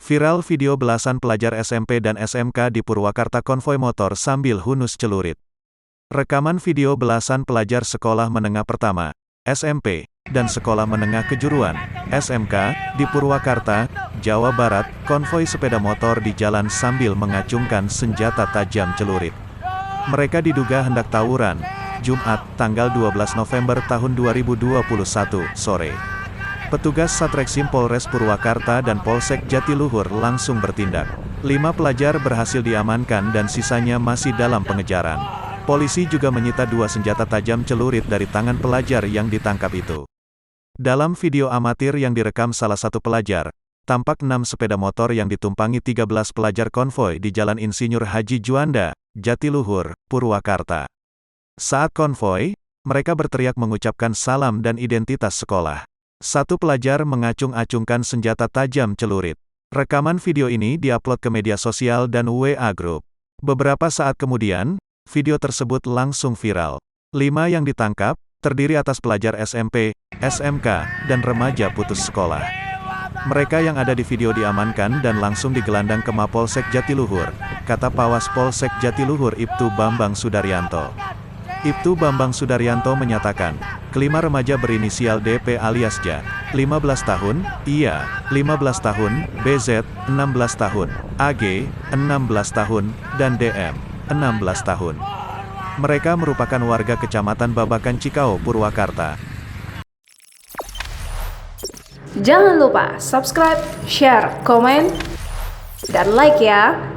Viral video belasan pelajar SMP dan SMK di Purwakarta konvoi motor sambil hunus celurit. Rekaman video belasan pelajar sekolah menengah pertama, SMP, dan sekolah menengah kejuruan, SMK, di Purwakarta, Jawa Barat, konvoi sepeda motor di jalan sambil mengacungkan senjata tajam celurit. Mereka diduga hendak tawuran, Jumat, tanggal 12 November tahun 2021, sore. Petugas Satreskrim Polres Purwakarta dan Polsek Jatiluhur langsung bertindak. 5 pelajar berhasil diamankan dan sisanya masih dalam pengejaran. Polisi juga menyita 2 senjata tajam celurit dari tangan pelajar yang ditangkap itu. Dalam video amatir yang direkam salah satu pelajar, tampak 6 sepeda motor yang ditumpangi 13 pelajar konvoi di Jalan Insinyur Haji Juanda, Jatiluhur, Purwakarta. Saat konvoi, mereka berteriak mengucapkan salam dan identitas sekolah. Satu pelajar mengacung-acungkan senjata tajam celurit. Rekaman video ini diupload ke media sosial dan WA Group. Beberapa saat kemudian, video tersebut langsung viral. 5 yang ditangkap, terdiri atas pelajar SMP, SMK, dan remaja putus sekolah. Mereka yang ada di video diamankan dan langsung digelandang ke Mapolsek Jatiluhur, kata Pawas Polsek Jatiluhur Ibtu Bambang Sudaryanto. Ibtu Bambang Sudaryanto menyatakan, kelima remaja berinisial DP alias Ja, 15 tahun, Ia, 15 tahun, BZ, 16 tahun, AG, 16 tahun, dan DM, 16 tahun. Mereka merupakan warga Kecamatan Babakan Cikau, Purwakarta. Jangan lupa subscribe, share, komen, dan like ya!